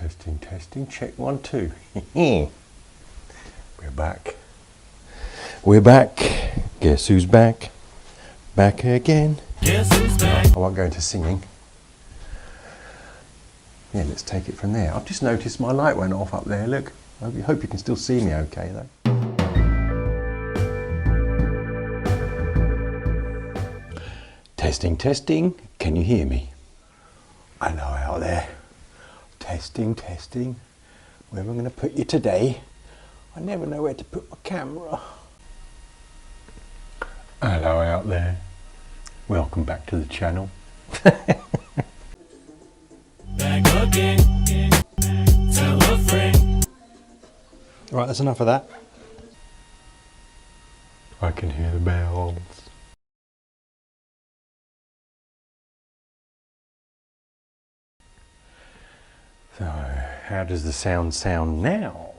Testing, testing, check 1, 2. We're back. We're back. Guess who's back? Back again. Guess who's back? I won't go into singing. Yeah, let's take it from there. I've just noticed my light went off up there. Look, I hope you can still see me okay though. Testing, testing. Can you hear me? Hello out there. Testing, testing. Where am I going to put you today? I never know where to put my camera. Hello out there. Welcome back to the channel. Back again. Tell a friend. Right, that's enough of that. I can hear the bells. So, how does the sound now?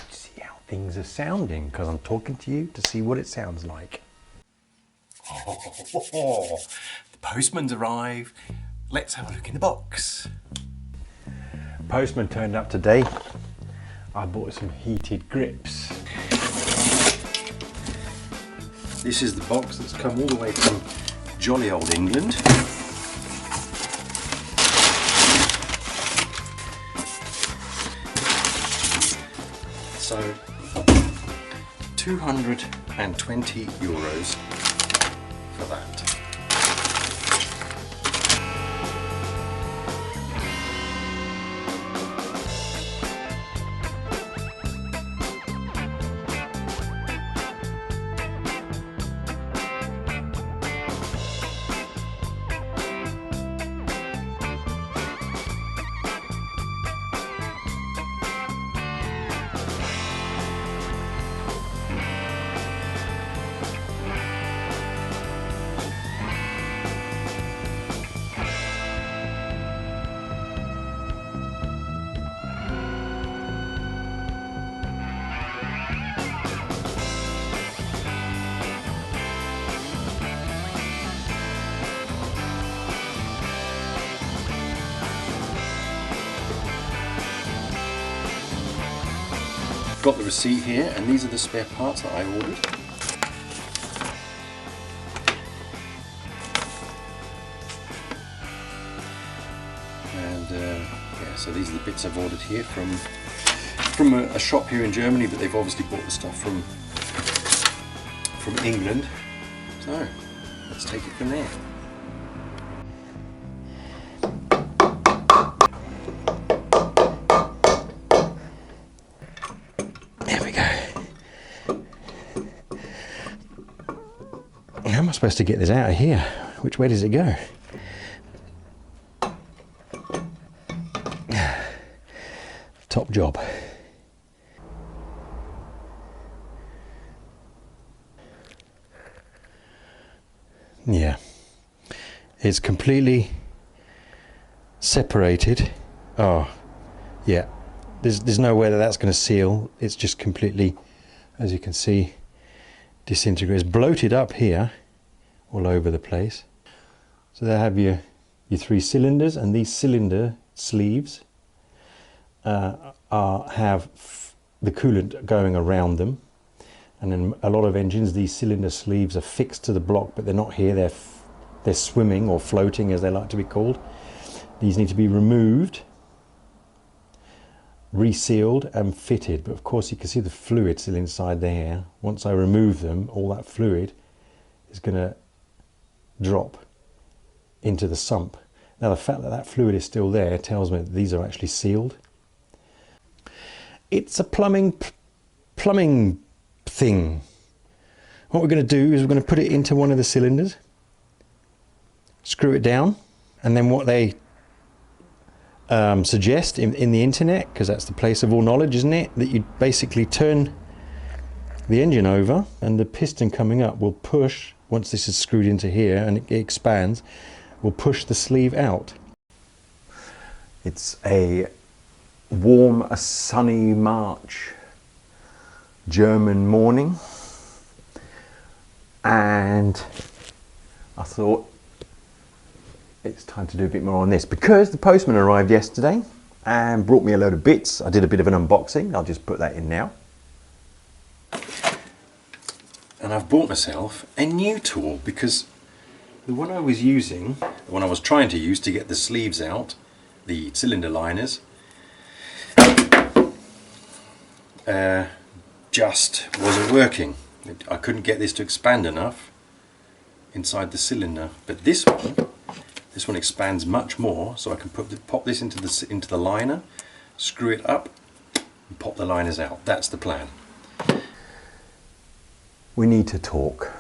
See how things are sounding, because I'm talking to you to see what it sounds like. Oh, the postman's arrived. Let's have a look in the box. Postman turned up today. I bought some heated grips. This is the box that's come all the way from jolly old England. So, €220 for that. Got the receipt here, and these are the spare parts that I ordered. And yeah, so these are the bits I've ordered here from a shop here in Germany, but they've obviously bought the stuff from England. So let's take it from there. How am I supposed to get this out of here? Which way does it go? Top job. Yeah. It's completely separated. Oh, yeah. There's no way that that's going to seal. It's just completely, as you can see, disintegrates. It's bloated up here all over the place. So there have your 3 cylinders, and these cylinder sleeves have the coolant going around them. And in a lot of engines, these cylinder sleeves are fixed to the block, but they're not here. They're swimming or floating, as they like to be called. These need to be removed, resealed and fitted, but of course you can see the fluid still inside there. Once I remove them, all that fluid is going to drop into the sump. Now the fact that that fluid is still there tells me that these are actually sealed. It's a plumbing thing. What we're going to do is we're going to put it into one of the cylinders, screw it down, and then what they suggest in the internet, because that's the place of all knowledge, isn't it, that you basically turn the engine over and the piston coming up will push, once this is screwed into here and it expands, will push the sleeve out. It's a warm, sunny March German morning, and I thought it's time to do a bit more on this, because the postman arrived yesterday and brought me a load of bits. I did a bit of an unboxing. I'll just put that in now. And I've bought myself a new tool because the one I was using, the one I was trying to use to get the sleeves out, the cylinder liners, just wasn't working. I couldn't get this to expand enough inside the cylinder, but this one expands much more, so I can pop this into the liner, screw it up, and pop the liners out. That's the plan. We need to talk.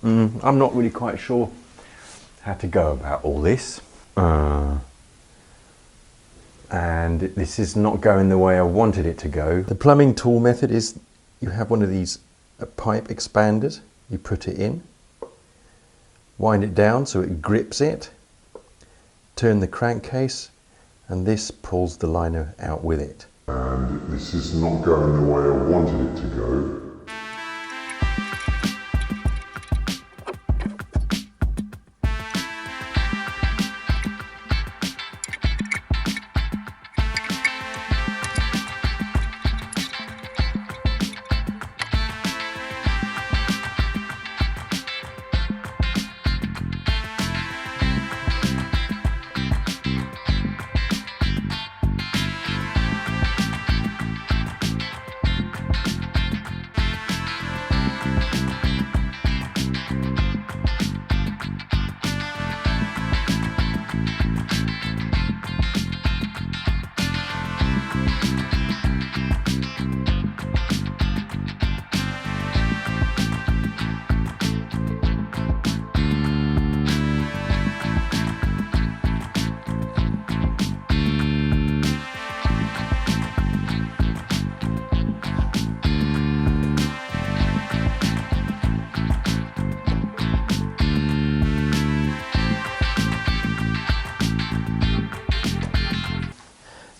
I'm not really quite sure how to go about all this. And this is not going the way I wanted it to go. The plumbing tool method is you have one of these pipe expanders, you put it in, wind it down so it grips it, turn the crankcase, and this pulls the liner out with it. And this is not going the way I wanted it to go.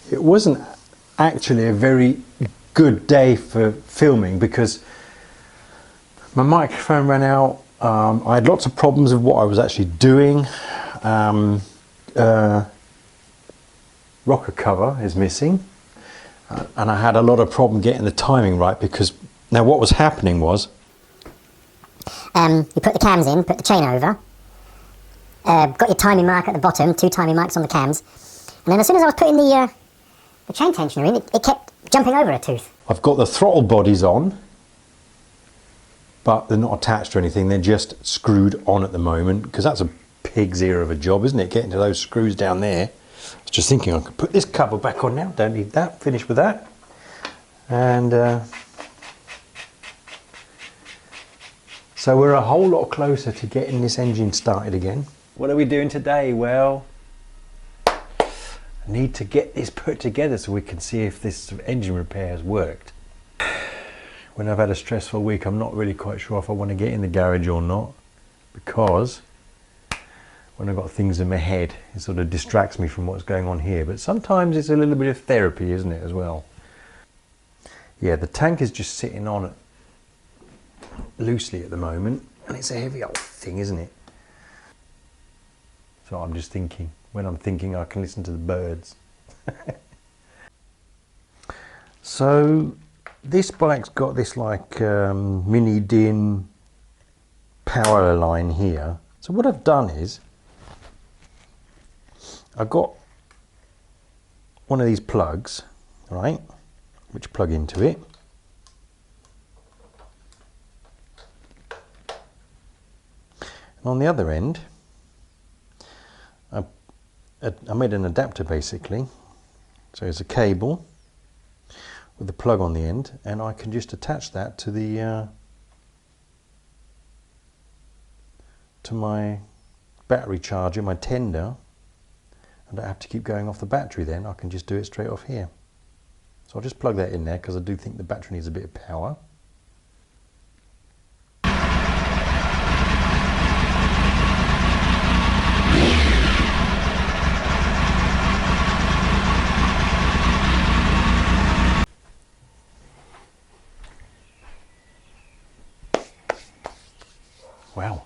It wasn't actually a very good day for filming because my microphone ran out. I had lots of problems with what I was actually doing. Rocker cover is missing, and I had a lot of problem getting the timing right because now what was happening was you put the cams in, put the chain over, got your timing mark at the bottom, 2 timing marks on the cams, and then as soon as I was putting the chain tensioner in, it kept jumping over a tooth. I've got the throttle bodies on, but they're not attached to anything, they're just screwed on at the moment, because that's a pig's ear of a job, isn't it, getting to those screws down there. I was just thinking I could put this cover back on now, don't need that, finish with that. And so we're a whole lot closer to getting this engine started again. What are we doing today? Well, I need to get this put together so we can see if this engine repair has worked. When I've had a stressful week, I'm not really quite sure if I want to get in the garage or not, because when I've got things in my head, it sort of distracts me from what's going on here. But sometimes it's a little bit of therapy, isn't it, as well? Yeah, the tank is just sitting on it loosely at the moment, and it's a heavy old thing, isn't it? So I'm just thinking, when I'm thinking I can listen to the birds. So this bike's got this like mini DIN power line here. So what I've done is I've got one of these plugs, right, which plug into it. And on the other end, I made an adapter basically. So it's a cable with a plug on the end, and I can just attach that to the to my battery charger, my tender. I don't have to keep going off the battery then, I can just do it straight off here. So I'll just plug that in there because I do think the battery needs a bit of power. Wow,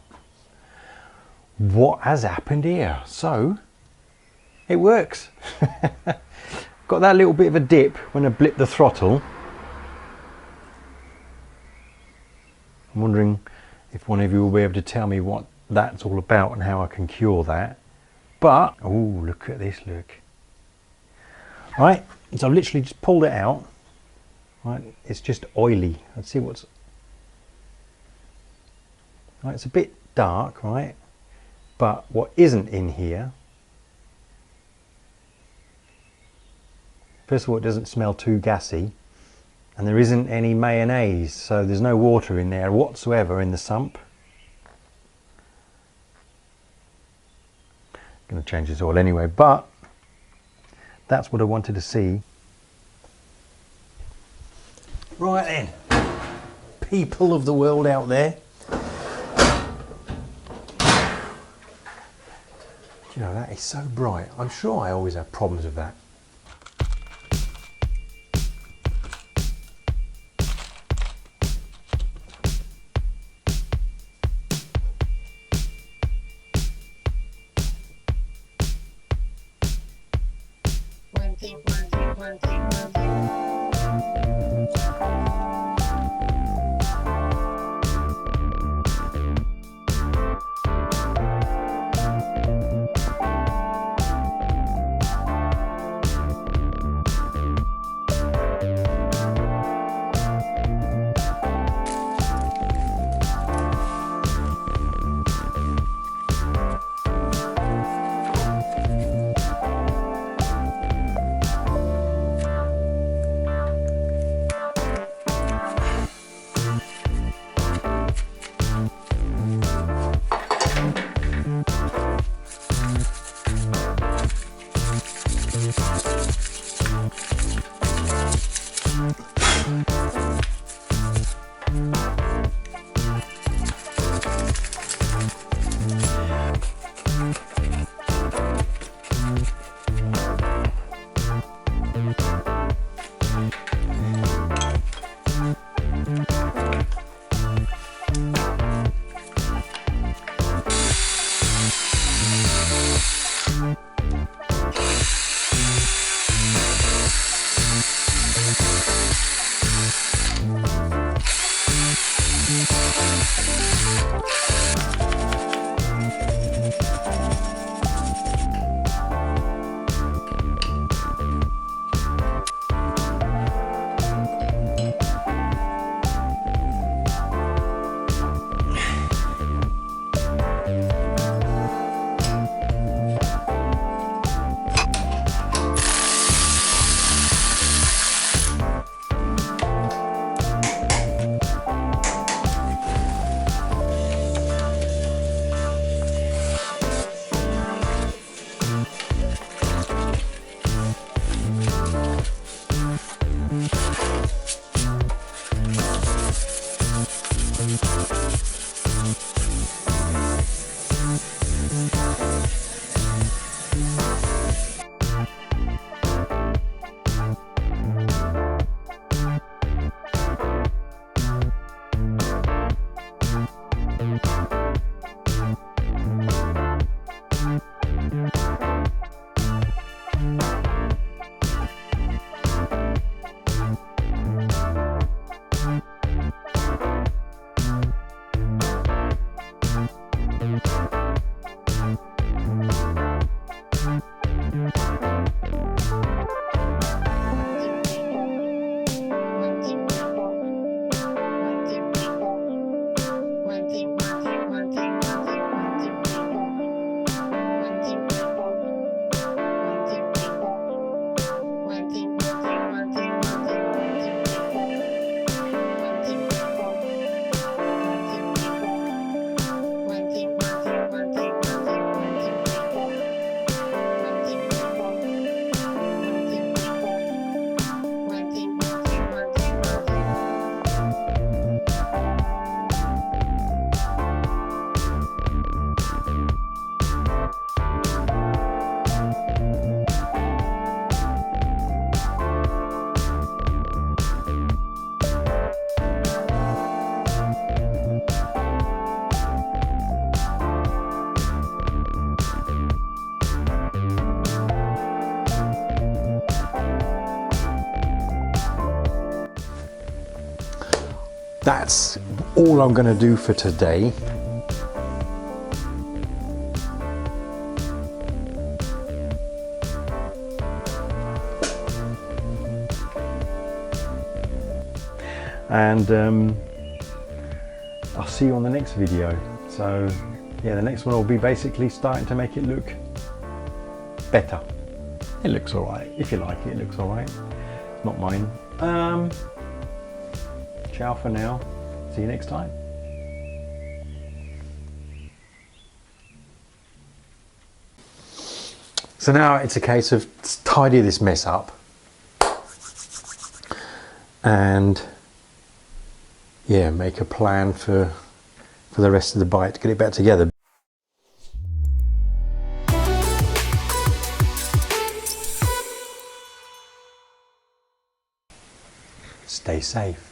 what has happened here? So, it works. Got that little bit of a dip when I blip the throttle. I'm wondering if one of you will be able to tell me what that's all about and how I can cure that. But, oh, look at this, look. Right, so I've literally just pulled it out. Right, it's just oily. Let's see what's... Right, it's a bit dark, right? But what isn't in here... First of all, it doesn't smell too gassy. And there isn't any mayonnaise, so there's no water in there whatsoever in the sump. Going to change this oil anyway, but that's what I wanted to see. Right then, people of the world out there. You know, that is so bright. I'm sure I always have problems with that. that's all I'm going to do for today. And I'll see you on the next video. So yeah, the next one will be basically starting to make it look better. It looks alright. If you like it, it looks alright. Not mine. Ciao for now. See you next time. So now it's a case of tidy this mess up and yeah, make a plan for the rest of the bike to get it back together. Stay safe.